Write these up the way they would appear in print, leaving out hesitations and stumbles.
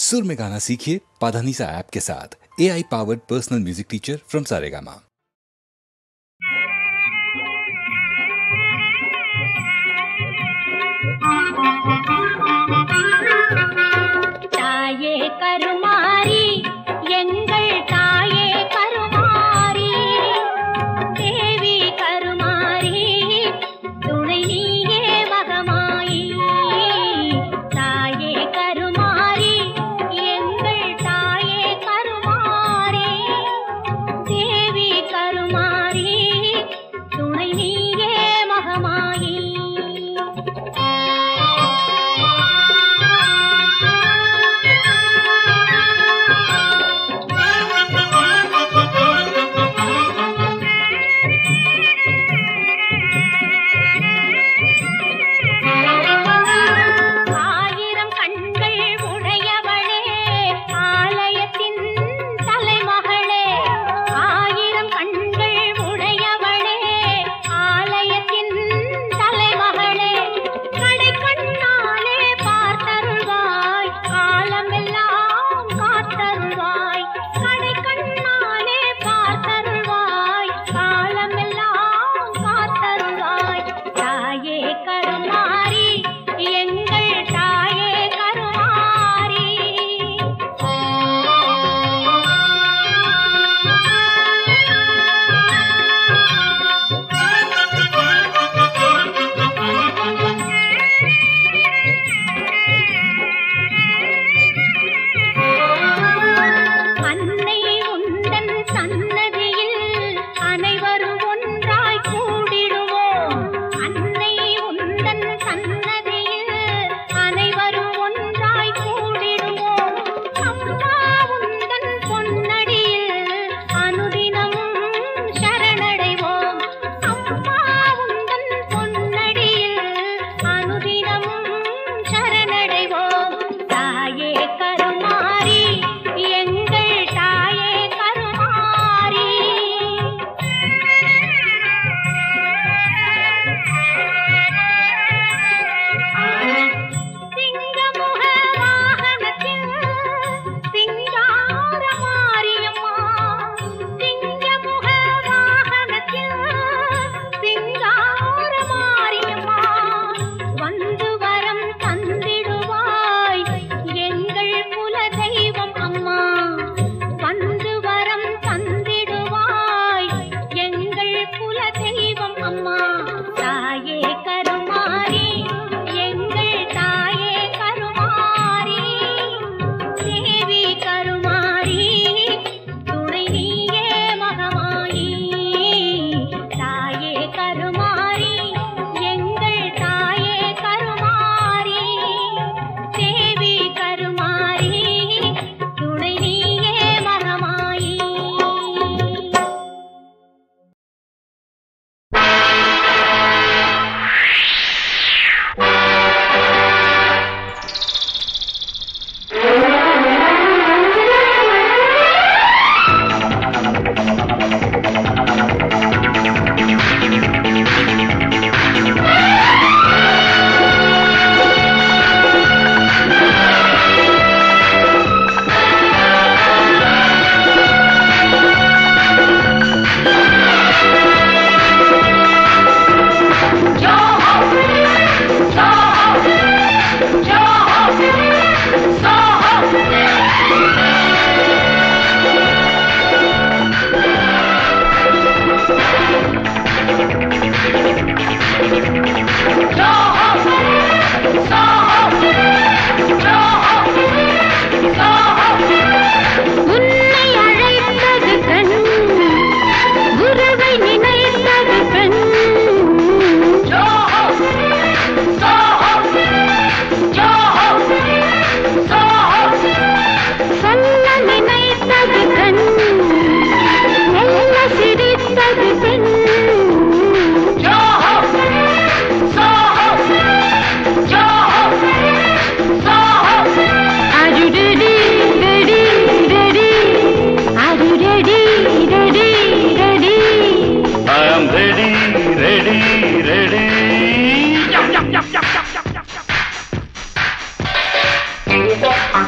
सुर में गाना सीखिए पाधानीसा ऐप के साथ। AI powered personal music teacher from Saregama. ताये करुमारी एंगल ताये करुमारी देवी करुमारी तुणை நீயே மகமாயி ताये करुमारी एंगल ताये करुमारी देवी करुमारी तुणை நீயே மகமாயி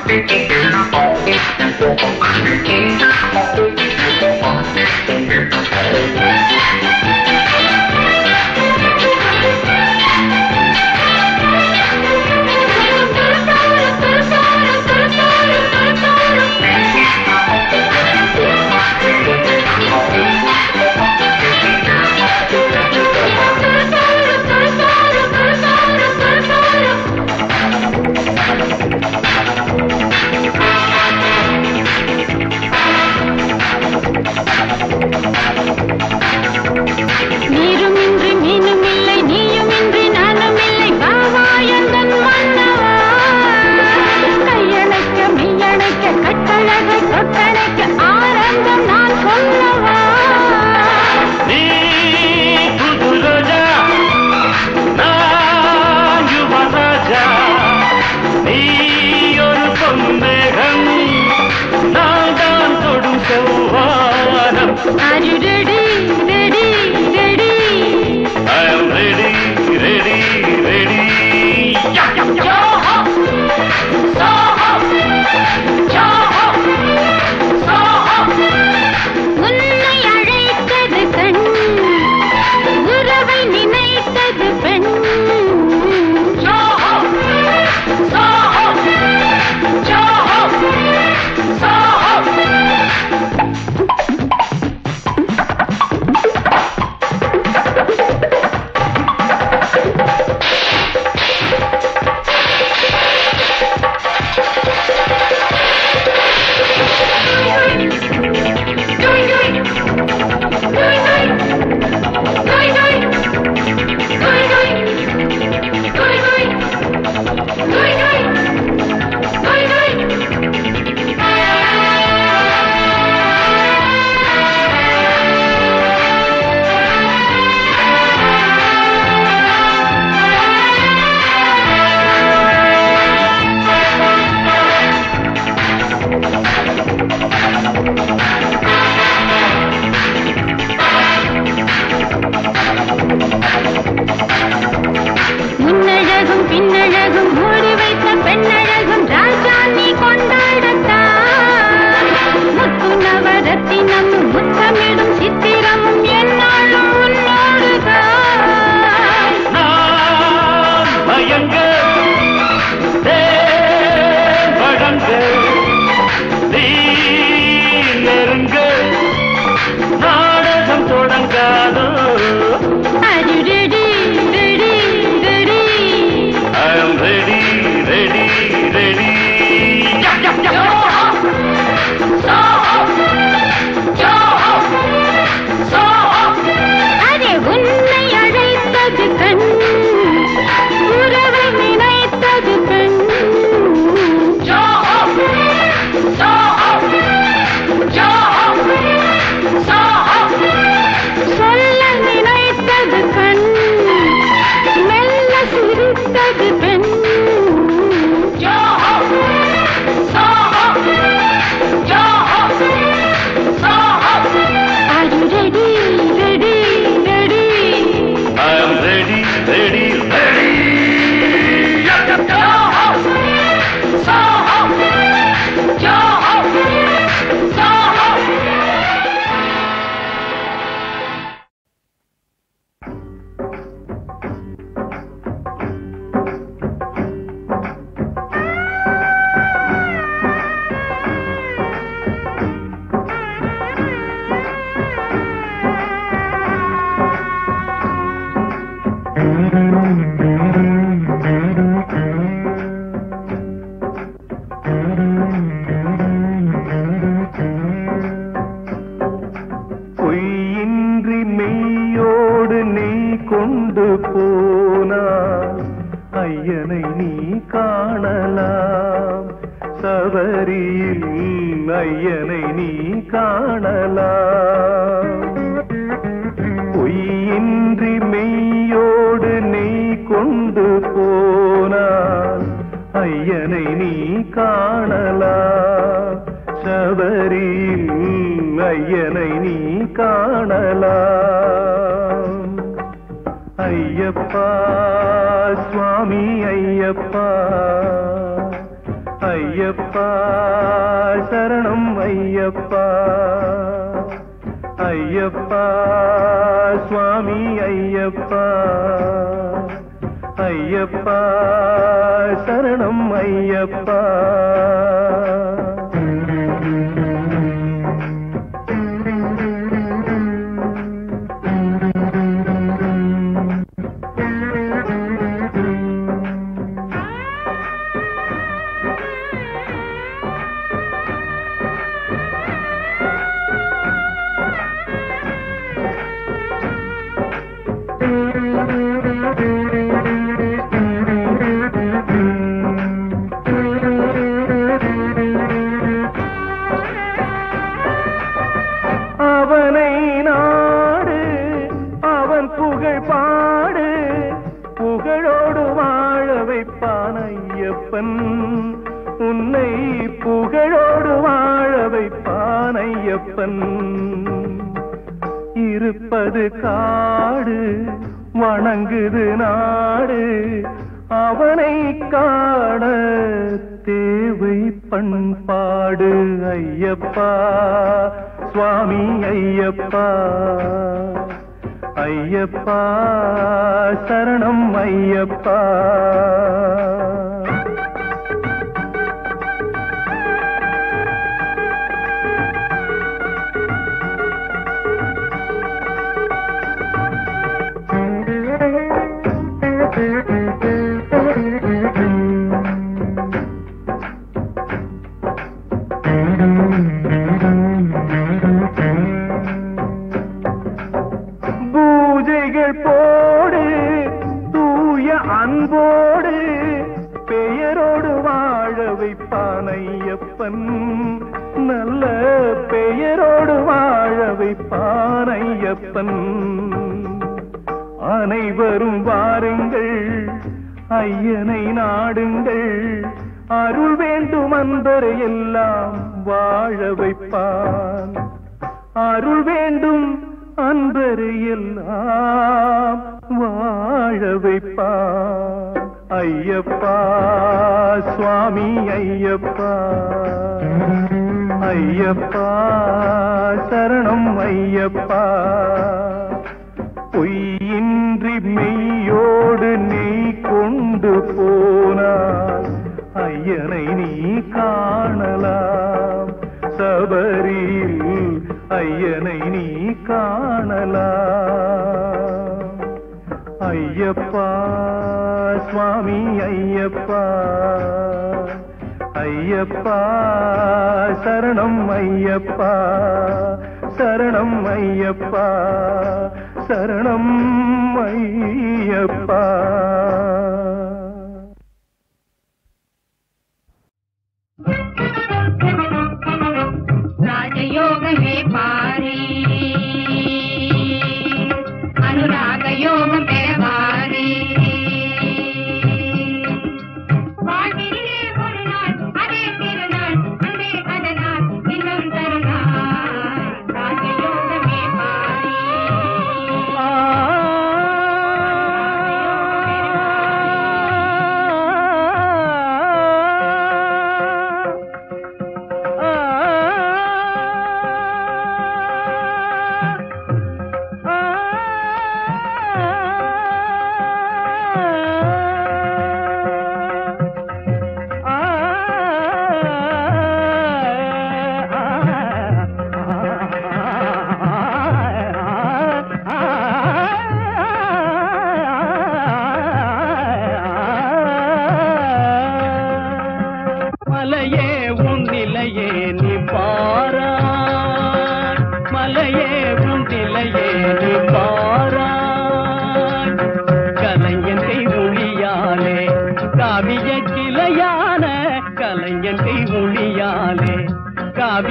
Thank you. Ayyappa ஐயப்பா சரணம் ஐயப்பா ஐயப்பா சுவாமி ஐயப்பா ஐயப்பா சரணம் ஐயப்பா அவனை நாடு அவன் புகழ் பாடு புகழோடு வாழ வைப்பான் ஐயப்பன் உன்னை புகழோடு வாழ வைப்பான் ஐயப்பன் இருப்பது காடு வணங்குது நாடு அவனை காண தேவை பண்பாடு ஐயப்பா சுவாமி ஐயப்பா ஐயப்பா சரணம் ஐயப்பா பூஜைகள் போடு தூய அன்போடு பெயரோடு வாழ வைப்பான் ஐயப்பன் நல்ல பெயரோடு வாழ வைப்பான் ஐயப்பன் அனைவரும் வாருங்கள் ஐயனை நாடுங்கள் அருள் வேண்டும் அன்பரை எல்லாம் வாழ வைப்பான் அருள் வேண்டும் அன்பரை எல்லாம் வாழ வைப்பான் ஐயப்பா சுவாமி ஐயப்பா ஐயப்பா சரணம் ஐயப்பா பொய்யின்றி மெய்யோடு நீ கொண்டு போனாய் ஐயனை நீ காணலாம் சபரியில் ஐயனை நீ காணலாம் ஐயப்பா சுவாமி ஐயப்பா ஐயப்பா சரணம் ஐயப்பா சரணம் ஐயப்பா சரணம் ஐயப்பா ராஜயோகமே பாரே அனுராக யோகம் பெறவாரே வாழ்விலே ஒரு நாள் அதே திருநாள் அன்பே அதனால் இன்னும் தருநாள் ராஜயோகமே பாரே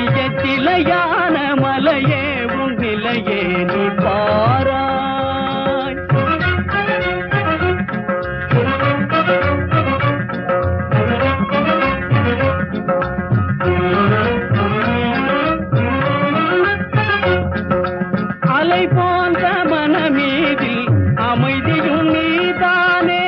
காவியத்திலையான மலையே உன் நிலையே நீ பாராய். அலை போன்ற மனமீதில் அமைதியும் நீதானே,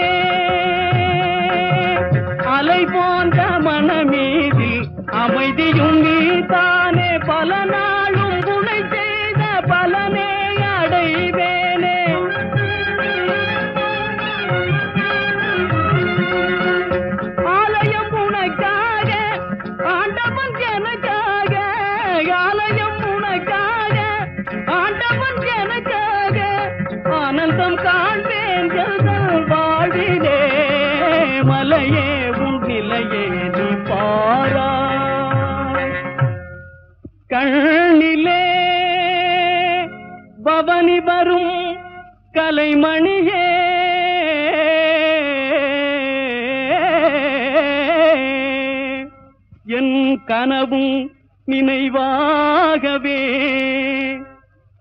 அலை போன்ற மனமீதில் அமைதியும் நீதானே பல நாளும் துணை செய்த பலனே அடைவேனே. ஆலயம் உனக்காக ஆண்டவன் எனக்காக, ஆலயம் உனக்காக ஆண்டவன் எனக்காக, ஆனந்தம் காண்பேன் எங்கள் வாழ்விலே. மலையே உன் நிலையே நீ பாராய். கண்ணிலே பவனி வரும் கலைமணியே, என் கனவும் நினைவாகவே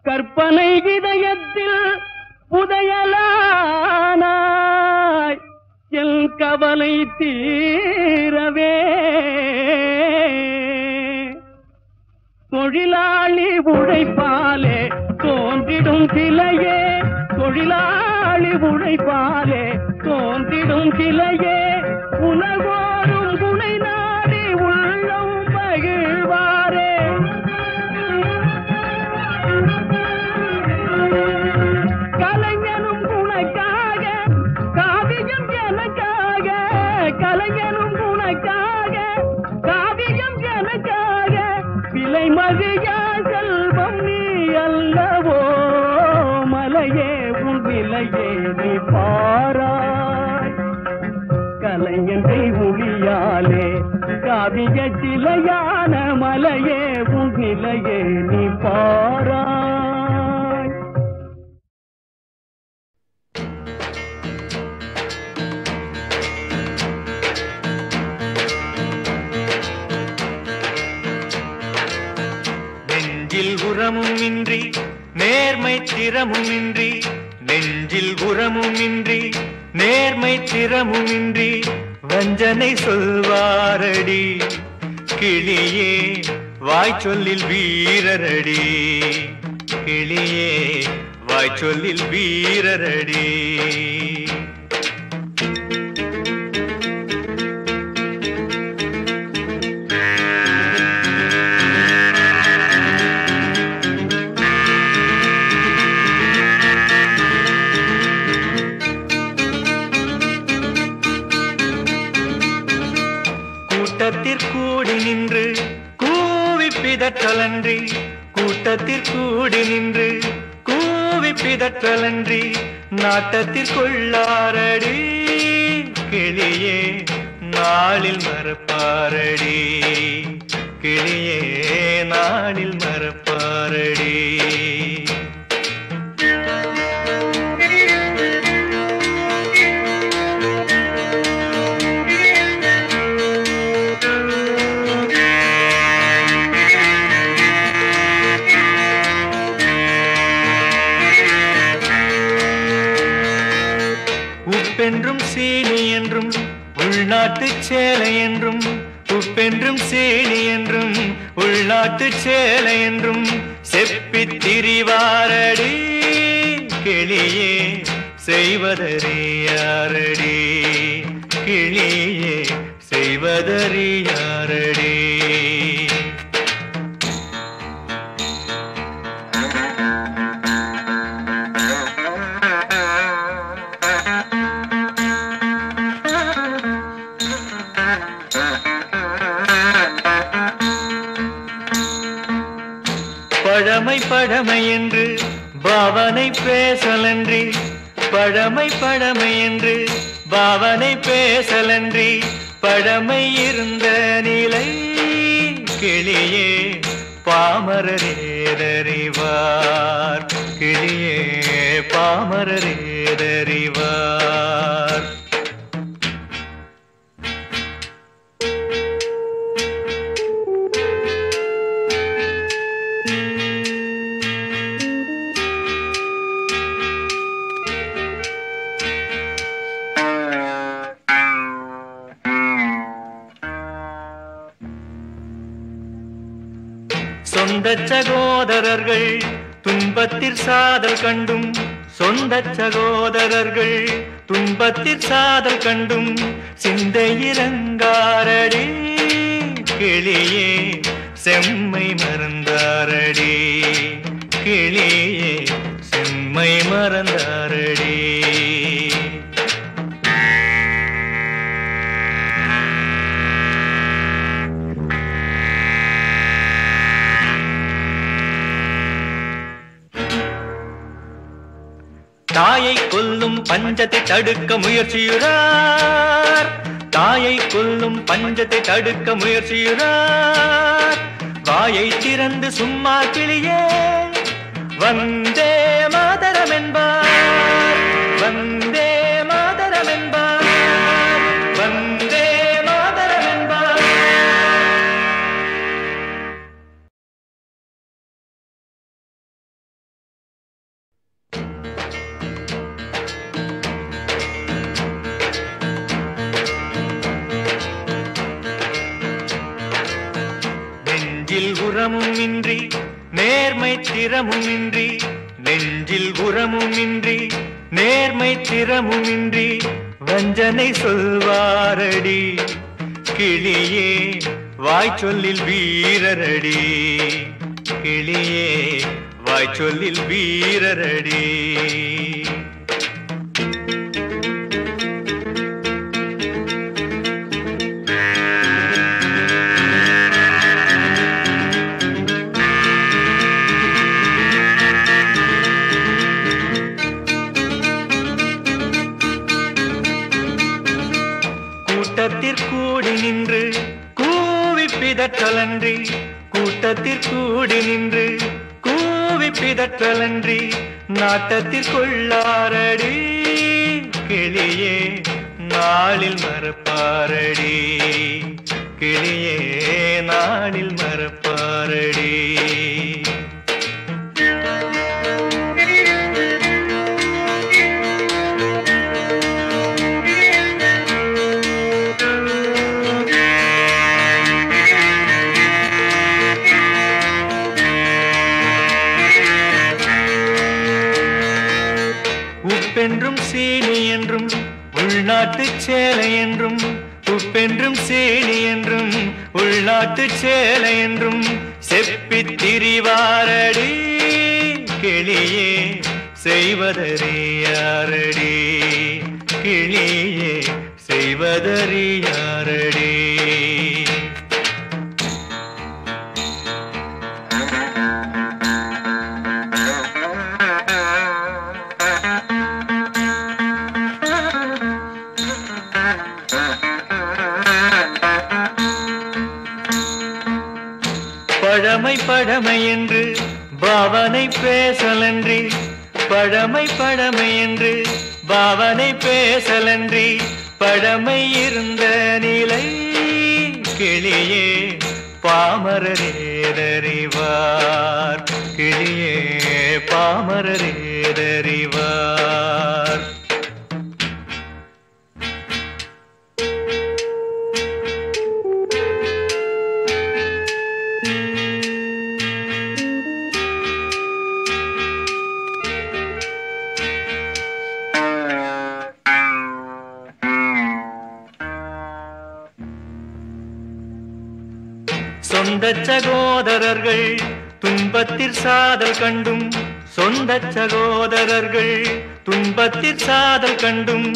கற்பனை இதயத்தில் புதையலானாய், என் கவலை தீரவே. தொழிலாளி உழைப்பாலே தோன்றிடும் சிலையே, தொழிலாளி உழைப்பாலே தோன்றிடும் சிலையே, உலகோரும் துணை நாடி உள்ளம் மகிழ்வாரே. கலைஞனும் உனக்காக காவியம் எனக்காக, கலைஞனும் உனக்காக காவியம் எனக்காக, விலை மதியா செல்வம் நீ அல்லவோ. மலையே உன் விலையே நீ பாராய். கலைஞனை ஒளியாலே காவிய சிலையான மலையே உன் நிலையே நீ பாராய். நெஞ்சில் உரமும் இன்றி நேர்மை திறமும் இன்றி, நெஞ்சில் உரமும் இன்றி நேர்மை திறமும் இன்றி வஞ்சனை சொல்வாரடி. கிளியே வாய்ச்சொல்லில் வீரரடி, கிளியே வாய்ச்சொல்லில் வீரரடி. கூட்டத்திற்கூடி நின்று கூவி பிதற்றலன்றி, கூட்டத்திற்கூடி நின்று கூவி பிதற்றலன்றி நாட்டத்திற்குள்ளாரடி. கிளியே நாளில் மறப்பாரடி, கிளியே நாளில் மறப்பாரடி. உப்பென்றும் சீனி என்றும் உள்நாட்டு சேலை என்றும், உப்பென்றும் சீனி என்றும் உள்நாட்டு சேலை என்றும் செப்பித் திரிவாரடி. கிளியே செய்வதறியாரடி, கிளியே செய்வதறியாரடி. பழமை பழமை என்று பாவனை பேசலன்றி, பழமை பழமை என்று பாவனை பேசலன்றி பழமை இருந்த நிலை. கிளியே பாமரரேதறிவார், கிளியே பாமரரேதறிவார். சொந்த சகோதரர்கள் துன்பத்தில் சாதல் கண்டும், சொந்த சகோதரர்கள் துன்பத்தில் சாதல் கண்டும் சிந்தை இறங்காரடி. கிளியே செம்மை மறந்தாரடி கிளியே செம்மை மறந்தாரடி தாயை கொல்லும் பஞ்சத்தை தடுக்க முயற்சியுறார் தாயை கொல்லும் பஞ்சத்தை தடுக்க முயற்சியுறார் வாயை திறந்து சும்மா கிளியே வந்தே மாதரம் என்பார் வந்தே மாதரம் என்பார் வந்தே மாதரம் என்பார் நெஞ்சில் உரமும் இன்றி நேர்மை திறமும் இன்றி நெஞ்சில் உரமும் இன்றி நேர்மை திறமும் இன்றி வஞ்சனை சொல்வாரடி கிளியே வாய்ச்சொல்லில் வீரரடி கிளியே வாய்ச்சொல்லில் வீரரடி கூட்டத்திற்கூடி நின்று கூவி பிதற்றலன்றி கூட்டத்திற்கூடி நின்று கூவி பிதற்றலன்றி நாட்டத்திற்குள்ளாரடி கிளியே நாளில் மறப்பாரடி கிளியே நாளில் மறப்பாரடி உப்பென்றும் சீனி என்றும் உள்நாட்டு சேலை என்றும் உப்பென்றும் சீனி என்றும் உள்நாட்டு சேலை என்றும் செப்பித் திரிவாரடி கிளியே செய்வதறியாரடி கிளியே செய்வதறியாரடி பழமை பழமை என்று பாவனை பேசலன்றி பழமை பழமை என்று பாவனை பேசலன்றி பழமை இருந்த நிலை கிளியே பாமரரேதறிவார் கிளியே பாமரரேதறிவார் சொந்த சகோதரர்கள் துன்பத்தில் சாதல் கண்டும் சொந்த சகோதரர்கள் துன்பத்தில் சாதல் கண்டும்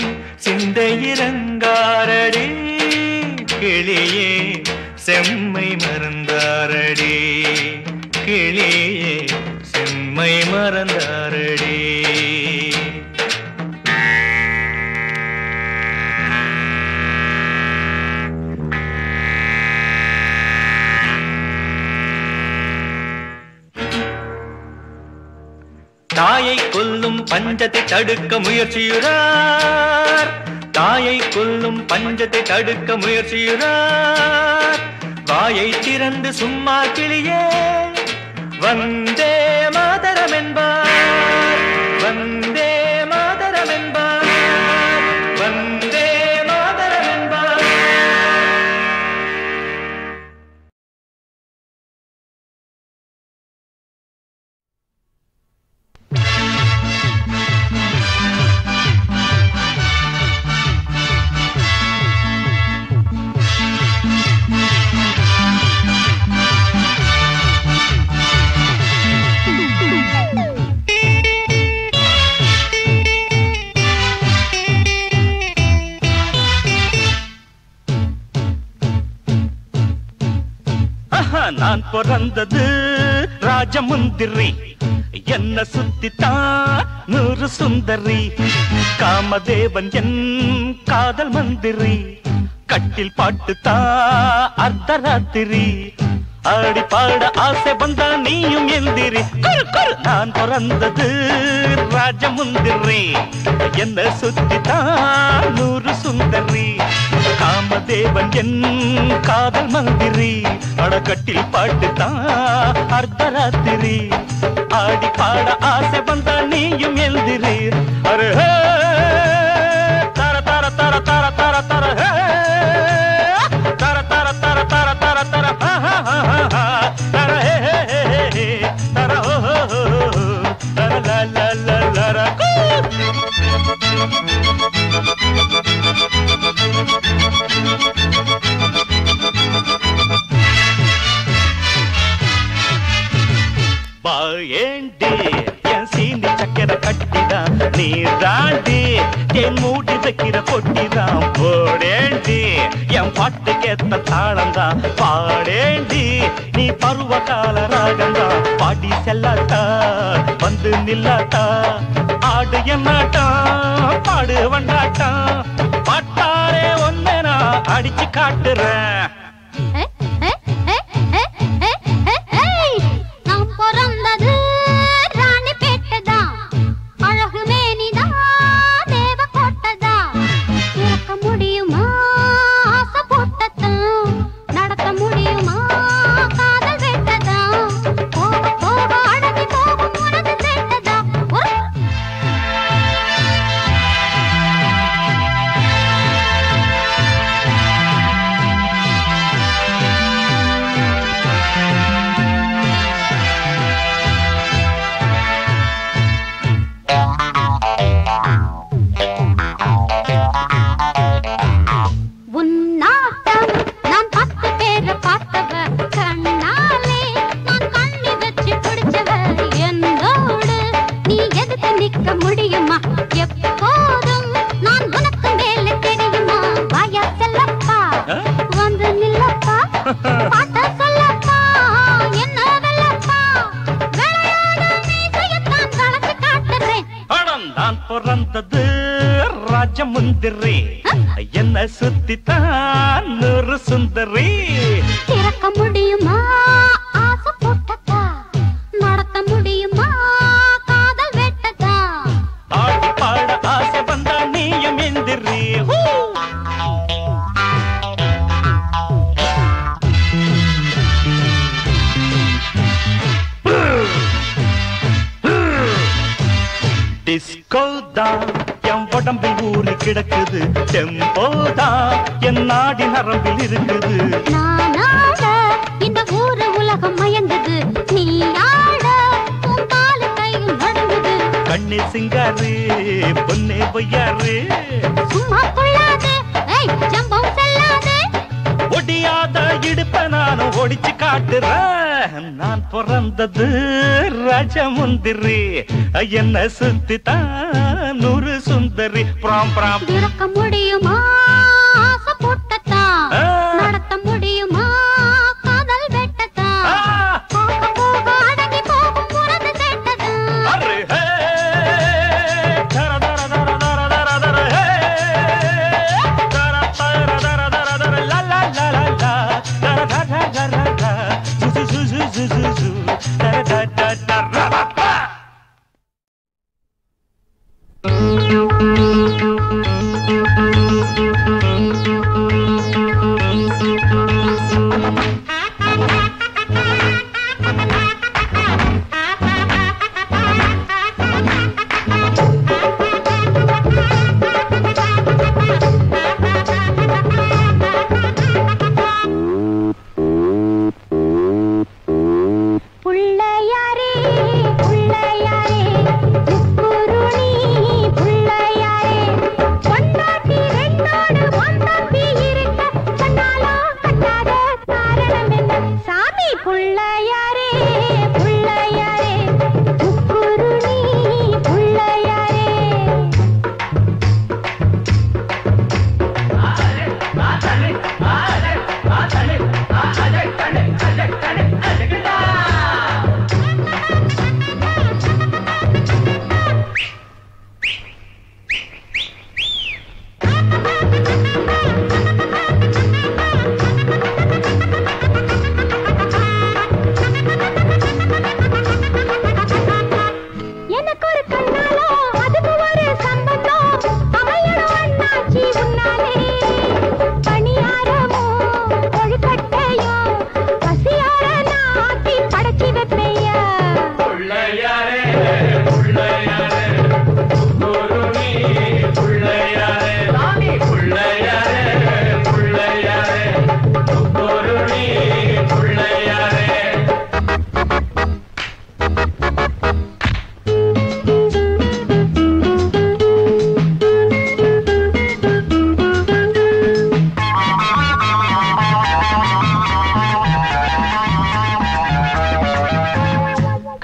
சிந்தை இறங்காரடி கிளியே செம்மை மறந்தாரடி கிளியே செம்மை மறந்தாரடி தாயை கொல்லும் பஞ்சத்தை தடுக்க முயற்சியுறார் தாயை கொல்லும் பஞ்சத்தை தடுக்க முயற்சியுறார் வாயை திறந்து சும்மா கிளியே வந்தே மாதரம் என்பார் வந்தே மாதரம் என்பார் வந்தே மாதரம் என்பார் நான் பிறந்தது ராஜமுந்திரி, என்ன சுத்தித்தான் 100 சுந்தரி. காமதேவன் என் காதல் மந்திரி, கட்டில் பாட்டுத்தான் அர்த்தராத்திரி. ஆடி பாட ஆசை வந்தா நீயும் எந்திரி. நான் பிறந்தது ராஜமுந்திரி, என்ன சுத்தித்தான் 100 சுந்தரி. காமதேவன் என் காதல் மந்திரி, அடக்கட்டில் பாட்டுத்தான் அர்த்தராத்திரி. ஆடி பாட ஆசை வந்தா நீயும் எந்திரி. அரே தர தர தர தர தர தர தர தர தர தர தர தர தர தர தர லா லா லா லா. பாயேண்டி என் சீனி சக்கரை கட்டிதான், நீ தாண்டி என் மூடி வைக்கிற பொட்டிதான். போடேண்டி என் பாட்டுக்கேத்த தாளந்தான், பாடேண்டி நீ பருவ கால ராகந்தான். பாடி செல்லாட்டா வந்து நில்லாட்டா, ஆடு என்னாட்டம் பாடு வண்டாட்டம். பாட்டாரே ஒன்ன நான் அடிச்சு காட்டுறேன். பிறந்தது ராஜமுந்திரி, என்ன சுத்தித்தான் 100 சுந்தரி. திறக்க முடியுமா ஆசை போட்டதா, நடத்த முடியுமா காதல் வெட்டதா. ஆடி பாட ஆசை வந்தா நீயும் எந்திரி. டிஸ்கோ தான் என் உடம்பில் ஊறி கிடக்குது, டெம்போ தான் என் நாடி நரம்பில் இருக்குது. நானாட இந்த ஊரு உலகம் மயங்குது, நீ ஆட உன் காலு கையும் நடுங்குது. கண்ணே சிங்காரு பொன்னே பொய்யாரு, சும்மா கொள்ளாதே ஜம்பம் செல்லாதே. ஒடியாத இடுப்ப நானும் ஒடிச்சு காட்டுறேன். நான் பிறந்தது ராஜமுந்திரி, என்ன சுத்தித்தான் 100 சுந்தரி. பிராம் பிராம். திறக்க முடியுமா ஆசை போட்டதா, நடத்த முடியுமா காதல் வெட்டதா. போக போக அடங்கி போகும் உனது கேட்டதா. தர தர தர தர தர தர தர தர தர தர தர லா லா லா லா லா தர தர தர தர சு சு சு சு சு சு தர தர தர ரபா. Hey!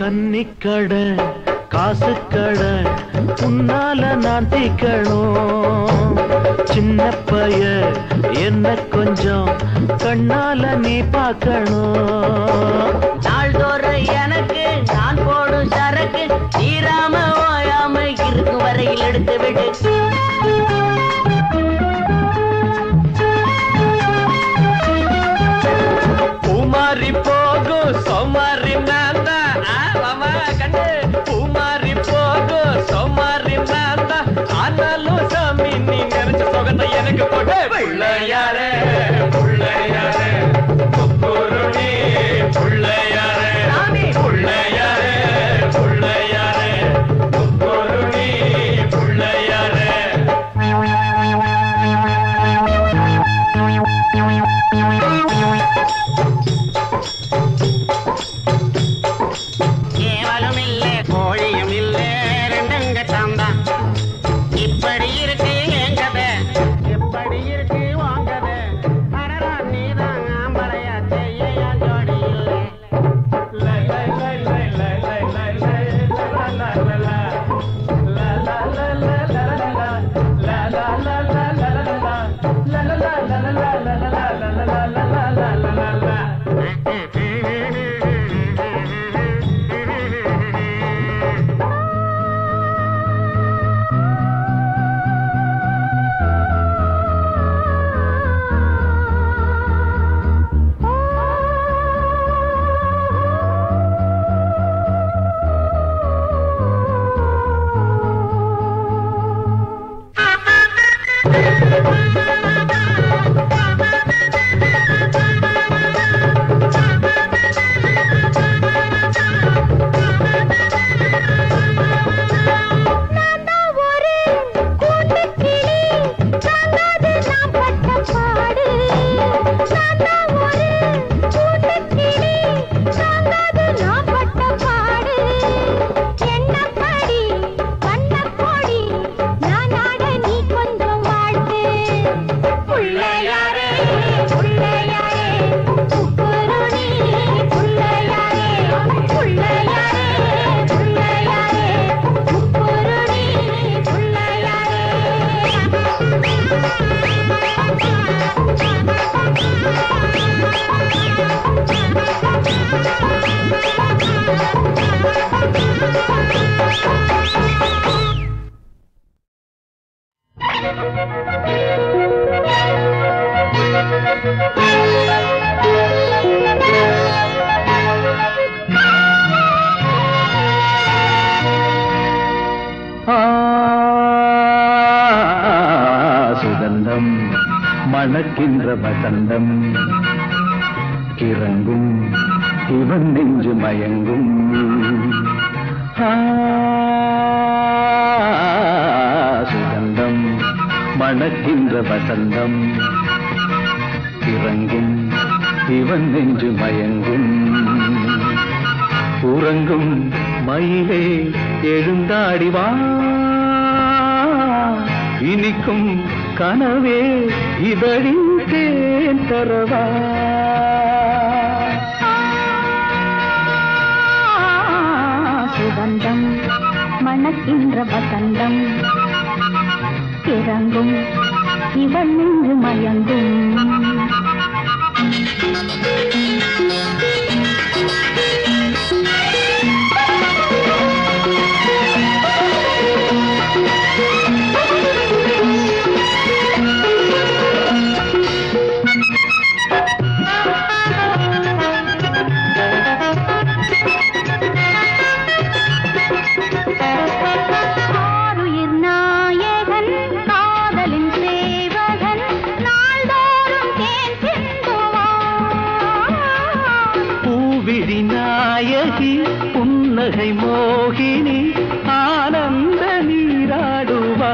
கன்னிக்கடன் காசு கடன் உன்னால நான் தீக்கணும். சின்ன பைய என்ன கொஞ்சம் கண்ணால நீ பார்க்கணும். நாள்தோறும் எனக்கு நான் போடும் சரக்கு தீராம ஓயாம இருக்கும் வரையில் எடுத்து விடு. பூமாரி போகும் சோமாரி நான்தா கண்டு. பூமாரி போகும் சோமாரி நான்தா ஆனாலும் சாமி நீ நினைச்ச சொகத்தை எனக்கு போட்டு. பிள்ளையாரே பிள்ளையாரே புக்குருணி பிள்ளையாரே பிள்ளையாரே பிள்ளையாரே புக்குருணி பிள்ளையாரே. கேவலம் இல்ல கோழியும் இல்ல ரெண்டங்கட்டம் தான். இப்படி இருக்கு என் கதை எப்படி இருக்கு வாங்கத. அடரா நீதான் ஆம்பளையா செய்ய ஜோடி இல்லை. சுகந்தம் மணக்கின்ற வசந்தம் கிறங்கும் இவன் நெஞ்சு மயங்கும். சுகந்தம் மணக்கின்ற வசந்தம் கிறங்கும் இவன் நெஞ்சு மயங்கும். உறங்கும் மயிலே எழுந்தாடி வா இனிக்கும் கனவே இதழின் தேன் தரவா. சுகந்தம் மணக்கின்ற வசந்தம் கிறங்கும் இவன் நின்று மயங்கும். புன்னகை மோகினி ஆனந்த நீராடுவாய்.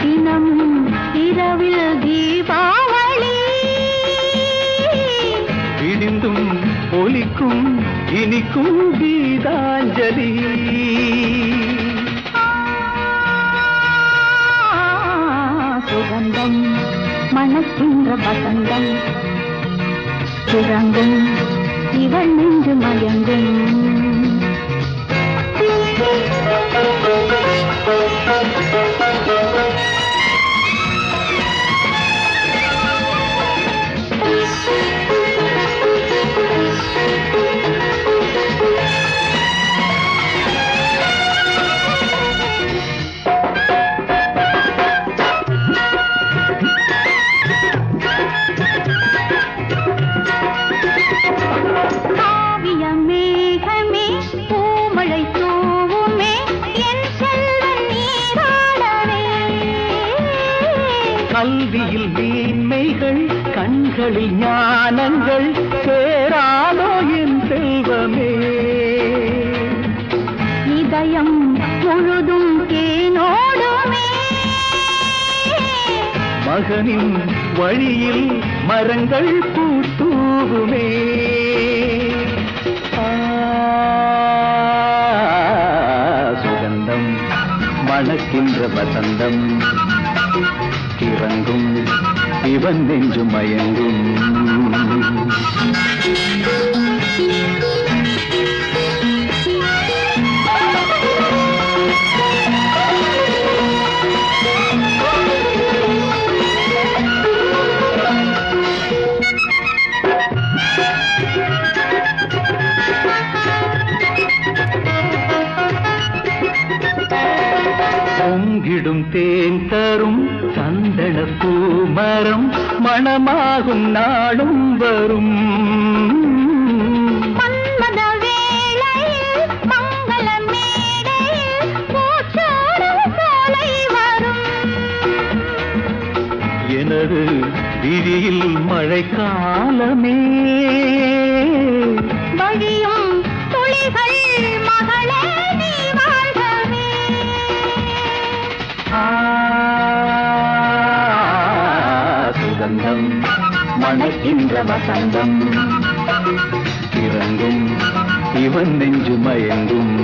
தினம் இரவில் தீபாவளி விடிந்தும் ஒலிக்கும் இனிக்கும் கீதாஞ்சலி. சுகந்தம் மணக்கின்ற வசந்தம் கிறங்கும் இவன் நெஞ்சு மயங்கும். கல்வியில் மேன்மைகள் கண்களில் ஞானங்கள் சேராதோ என் செல்வமே. இதயம் முழுதும் தேனோடுமே. மகனின் வழியில் மரங்கள் பூத்தூவுமே. சுகந்தம் மணக்கின்ற வசந்தம் இறங்கும் இவன் நெஞ்சு மயங்கும். பொங்கிடும் தேன் தரும் சந்தன பூமரம் மணமாகும் நாளும் வரும். மன்மத வேளையில் மங்கள மேடையில் பூச்சோடும் சோலை வரும். எனது விழியில் மழைக்காலமே. வழியும் துளிகள் மகளே நீ வாழ்கவே. சுகந்தம் மணக்கின்ற வசந்தம் இறங்கும் இவன் நெஞ்சு மயங்கும்.